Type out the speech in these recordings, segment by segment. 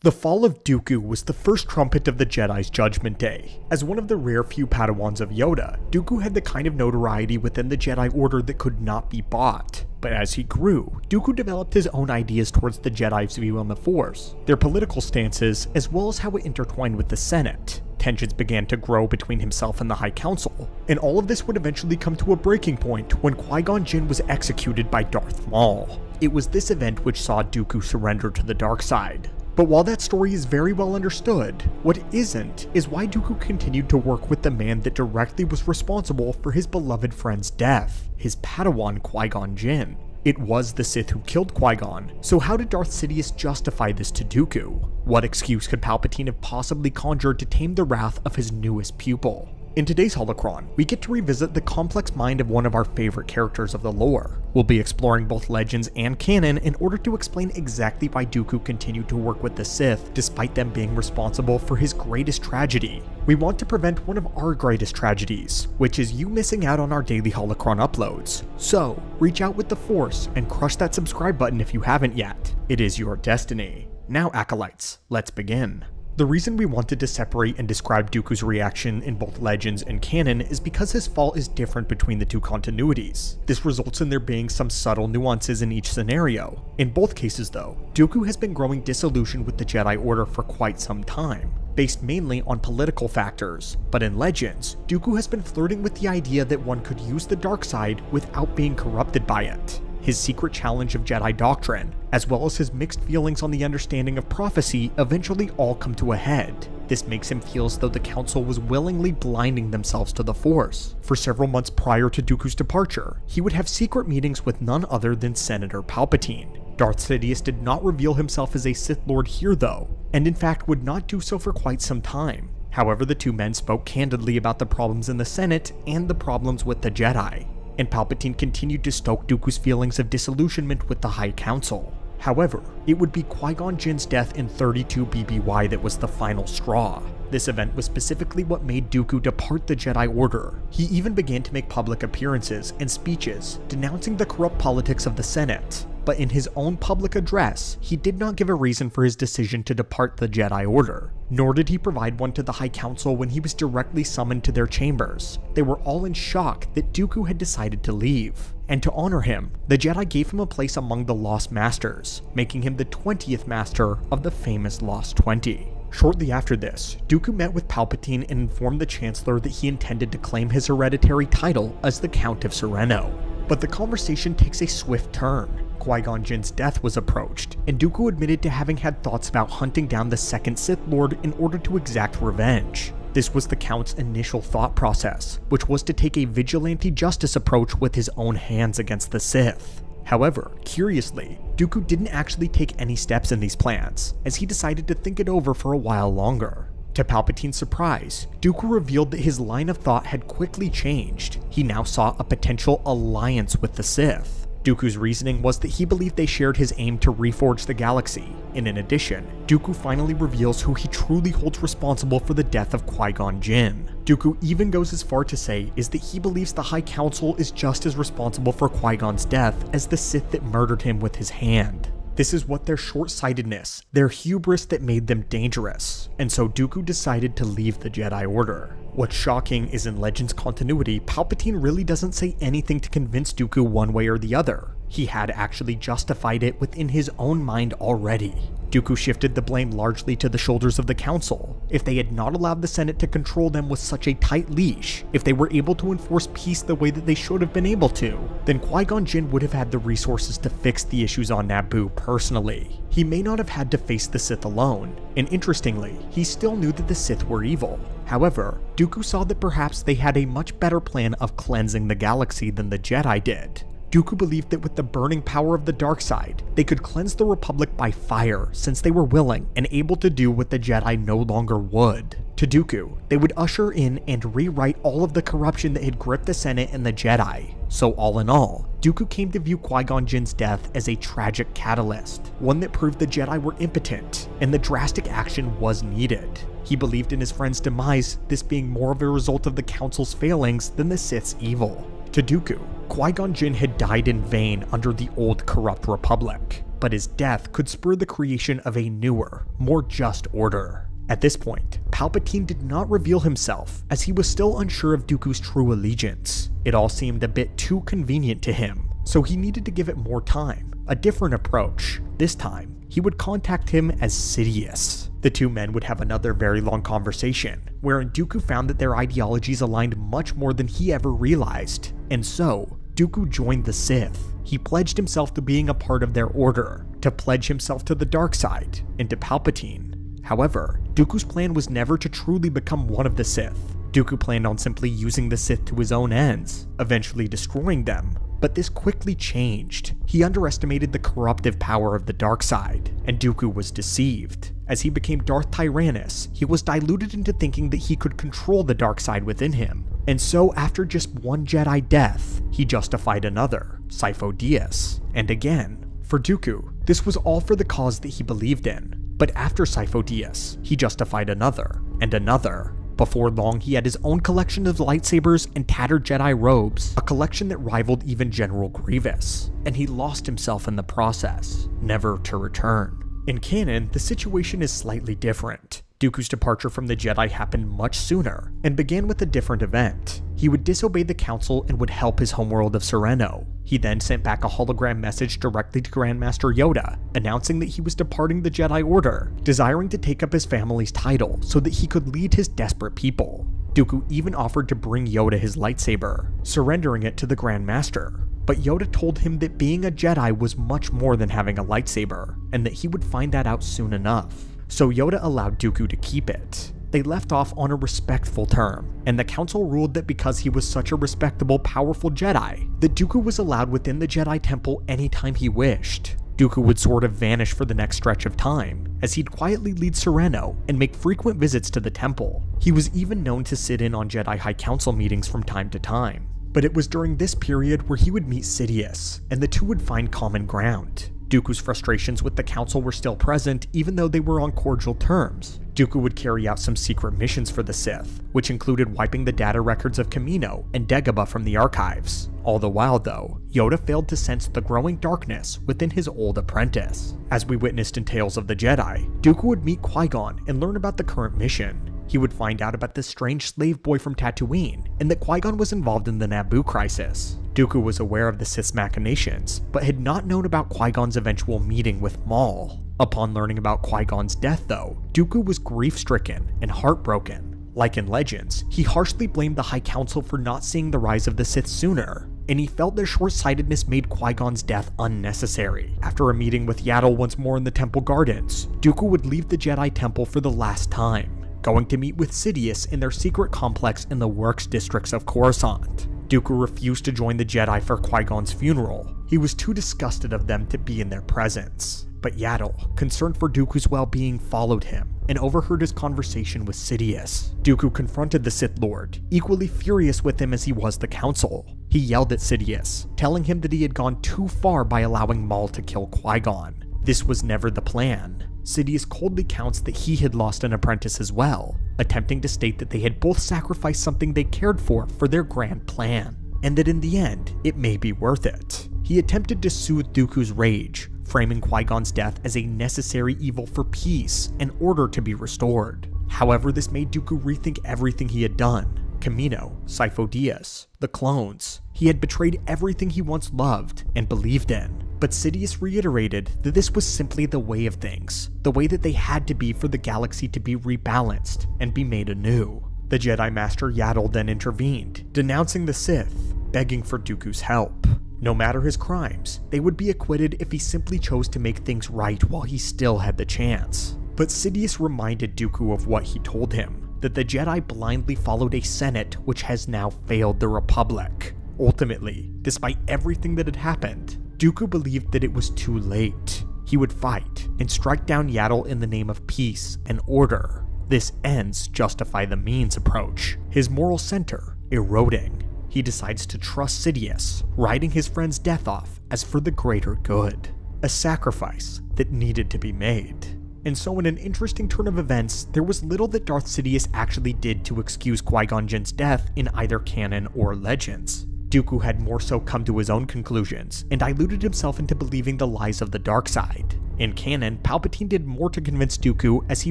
The fall of Dooku was the first trumpet of the Jedi's Judgment Day. As one of the rare few Padawans of Yoda, Dooku had the kind of notoriety within the Jedi Order that could not be bought. But as he grew, Dooku developed his own ideas towards the Jedi's view on the Force, their political stances, as well as how it intertwined with the Senate. Tensions began to grow between himself and the High Council, and all of this would eventually come to a breaking point when Qui-Gon Jinn was executed by Darth Maul. It was this event which saw Dooku surrender to the dark side. But while that story is very well understood, what isn't is why Dooku continued to work with the man that directly was responsible for his beloved friend's death, his Padawan Qui-Gon Jinn. It was the Sith who killed Qui-Gon, so how did Darth Sidious justify this to Dooku? What excuse could Palpatine have possibly conjured to tame the wrath of his newest pupil? In today's Holocron, we get to revisit the complex mind of one of our favorite characters of the lore. We'll be exploring both Legends and Canon in order to explain exactly why Dooku continued to work with the Sith despite them being responsible for his greatest tragedy. We want to prevent one of our greatest tragedies, which is you missing out on our daily Holocron uploads. So, reach out with the Force and crush that subscribe button if you haven't yet. It is your destiny. Now, Acolytes, let's begin. The reason we wanted to separate and describe Dooku's reaction in both Legends and Canon is because his fall is different between the two continuities. This results in there being some subtle nuances in each scenario. In both cases though, Dooku has been growing disillusioned with the Jedi Order for quite some time, based mainly on political factors. But in Legends, Dooku has been flirting with the idea that one could use the dark side without being corrupted by it. His secret challenge of Jedi doctrine, as well as his mixed feelings on the understanding of prophecy, eventually all come to a head. This makes him feel as though the Council was willingly blinding themselves to the Force. For several months prior to Dooku's departure, he would have secret meetings with none other than Senator Palpatine. Darth Sidious did not reveal himself as a Sith Lord here though, and in fact would not do so for quite some time. However, the two men spoke candidly about the problems in the Senate and the problems with the Jedi, and Palpatine continued to stoke Dooku's feelings of disillusionment with the High Council. However, it would be Qui-Gon Jinn's death in 32 BBY that was the final straw. This event was specifically what made Dooku depart the Jedi Order. He even began to make public appearances and speeches denouncing the corrupt politics of the Senate. But in his own public address, he did not give a reason for his decision to depart the Jedi Order, nor did he provide one to the High Council when he was directly summoned to their chambers. They were all in shock that Dooku had decided to leave. And to honor him, the Jedi gave him a place among the Lost Masters, making him the 20th Master of the famous Lost 20. Shortly after this, Dooku met with Palpatine and informed the Chancellor that he intended to claim his hereditary title as the Count of Sereno. But the conversation takes a swift turn. Qui-Gon Jinn's death was approached, and Dooku admitted to having had thoughts about hunting down the second Sith Lord in order to exact revenge. This was the Count's initial thought process, which was to take a vigilante justice approach with his own hands against the Sith. However, curiously, Dooku didn't actually take any steps in these plans, as he decided to think it over for a while longer. To Palpatine's surprise, Dooku revealed that his line of thought had quickly changed. He now saw a potential alliance with the Sith. Dooku's reasoning was that he believed they shared his aim to reforge the galaxy, and in addition, Dooku finally reveals who he truly holds responsible for the death of Qui-Gon Jinn. Dooku even goes as far to say is that he believes the High Council is just as responsible for Qui-Gon's death as the Sith that murdered him with his hand. This is what their short-sightedness, their hubris that made them dangerous, and so Dooku decided to leave the Jedi Order. What's shocking is in Legends continuity, Palpatine really doesn't say anything to convince Dooku one way or the other. He had actually justified it within his own mind already. Dooku shifted the blame largely to the shoulders of the Council. If they had not allowed the Senate to control them with such a tight leash, if they were able to enforce peace the way that they should have been able to, then Qui-Gon Jinn would have had the resources to fix the issues on Naboo personally. He may not have had to face the Sith alone, and interestingly, he still knew that the Sith were evil. However, Dooku saw that perhaps they had a much better plan of cleansing the galaxy than the Jedi did. Dooku believed that with the burning power of the dark side, they could cleanse the Republic by fire, since they were willing and able to do what the Jedi no longer would. To Dooku, they would usher in and rewrite all of the corruption that had gripped the Senate and the Jedi. So all in all, Dooku came to view Qui-Gon Jinn's death as a tragic catalyst, one that proved the Jedi were impotent, and the drastic action was needed. He believed in his friend's demise, this being more of a result of the Council's failings than the Sith's evil. To Dooku, Qui-Gon Jinn had died in vain under the old corrupt Republic, but his death could spur the creation of a newer, more just order. At this point, Palpatine did not reveal himself, as he was still unsure of Dooku's true allegiance. It all seemed a bit too convenient to him, so he needed to give it more time, a different approach. This time, he would contact him as Sidious. The two men would have another very long conversation, wherein Dooku found that their ideologies aligned much more than he ever realized, and so, Dooku joined the Sith. He pledged himself to being a part of their order, to pledge himself to the dark side, and to Palpatine. However, Dooku's plan was never to truly become one of the Sith. Dooku planned on simply using the Sith to his own ends, eventually destroying them. But this quickly changed. He underestimated the corruptive power of the dark side, and Dooku was deceived. As he became Darth Tyrannus, he was diluted into thinking that he could control the dark side within him. And so after just one Jedi death, he justified another, Sifo-Dyas. And again, for Dooku, this was all for the cause that he believed in. But after Sifo-Dyas, he justified another, and another. Before long, he had his own collection of lightsabers and tattered Jedi robes, a collection that rivaled even General Grievous, and he lost himself in the process, never to return. In canon, the situation is slightly different. Dooku's departure from the Jedi happened much sooner, and began with a different event. He would disobey the Council and would help his homeworld of Sereno. He then sent back a hologram message directly to Grandmaster Yoda, announcing that he was departing the Jedi Order, desiring to take up his family's title so that he could lead his desperate people. Dooku even offered to bring Yoda his lightsaber, surrendering it to the Grandmaster. But Yoda told him that being a Jedi was much more than having a lightsaber, and that he would find that out soon enough. So Yoda allowed Dooku to keep it. They left off on a respectful term, and the Council ruled that because he was such a respectable, powerful Jedi, that Dooku was allowed within the Jedi Temple anytime he wished. Dooku would sort of vanish for the next stretch of time, as he'd quietly lead Sereno and make frequent visits to the temple. He was even known to sit in on Jedi High Council meetings from time to time. But it was during this period where he would meet Sidious, and the two would find common ground. Dooku's frustrations with the Council were still present, even though they were on cordial terms. Dooku would carry out some secret missions for the Sith, which included wiping the data records of Kamino and Dagobah from the archives. All the while, though, Yoda failed to sense the growing darkness within his old apprentice. As we witnessed in Tales of the Jedi, Dooku would meet Qui-Gon and learn about the current mission. He would find out about this strange slave boy from Tatooine, and that Qui-Gon was involved in the Naboo crisis. Dooku was aware of the Sith's machinations, but had not known about Qui-Gon's eventual meeting with Maul. Upon learning about Qui-Gon's death, though, Dooku was grief-stricken and heartbroken. Like in Legends, he harshly blamed the High Council for not seeing the rise of the Sith sooner, and he felt their short-sightedness made Qui-Gon's death unnecessary. After a meeting with Yaddle once more in the Temple Gardens, Dooku would leave the Jedi Temple for the last time, going to meet with Sidious in their secret complex in the Works districts of Coruscant. Dooku refused to join the Jedi for Qui-Gon's funeral. He was too disgusted of them to be in their presence. But Yaddle, concerned for Dooku's well-being, followed him and overheard his conversation with Sidious. Dooku confronted the Sith Lord, equally furious with him as he was the Council. He yelled at Sidious, telling him that he had gone too far by allowing Maul to kill Qui-Gon. This was never the plan. Sidious coldly counts that he had lost an apprentice as well, attempting to state that they had both sacrificed something they cared for their grand plan, and that in the end, it may be worth it. He attempted to soothe Dooku's rage, framing Qui-Gon's death as a necessary evil for peace and order to be restored. However, this made Dooku rethink everything he had done. Kamino, Sifo-Dyas, the clones. He had betrayed everything he once loved and believed in. But Sidious reiterated that this was simply the way of things, the way that they had to be for the galaxy to be rebalanced and be made anew. The Jedi Master Yaddle then intervened, denouncing the Sith, begging for Dooku's help. No matter his crimes, they would be acquitted if he simply chose to make things right while he still had the chance. But Sidious reminded Dooku of what he told him, that the Jedi blindly followed a Senate which has now failed the Republic. Ultimately, despite everything that had happened, Dooku believed that it was too late. He would fight and strike down Yaddle in the name of peace and order. This ends justify the means approach, his moral center eroding. He decides to trust Sidious, writing his friend's death off as for the greater good, a sacrifice that needed to be made. And so in an interesting turn of events, there was little that Darth Sidious actually did to excuse Qui-Gon Jinn's death in either canon or Legends. Dooku had more so come to his own conclusions and diluted himself into believing the lies of the dark side. In canon, Palpatine did more to convince Dooku as he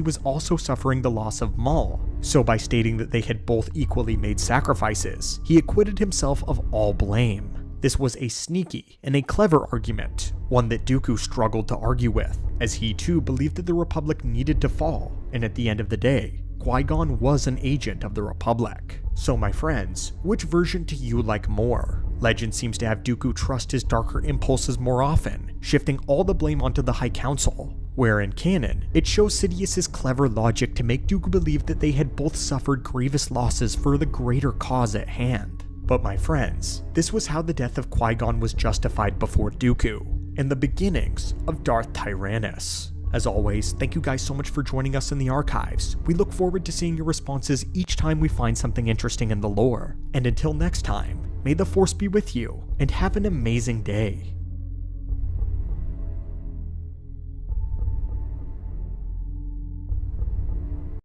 was also suffering the loss of Maul, so by stating that they had both equally made sacrifices, he acquitted himself of all blame. This was a sneaky and a clever argument, one that Dooku struggled to argue with, as he too believed that the Republic needed to fall, and at the end of the day, Qui-Gon was an agent of the Republic. So my friends, which version do you like more? Legend seems to have Dooku trust his darker impulses more often, shifting all the blame onto the High Council, where in canon, it shows Sidious's clever logic to make Dooku believe that they had both suffered grievous losses for the greater cause at hand. But my friends, this was how the death of Qui-Gon was justified before Dooku, and the beginnings of Darth Tyrannus. As always, thank you guys so much for joining us in the archives. We look forward to seeing your responses each time we find something interesting in the lore. And until next time, may the Force be with you, and have an amazing day.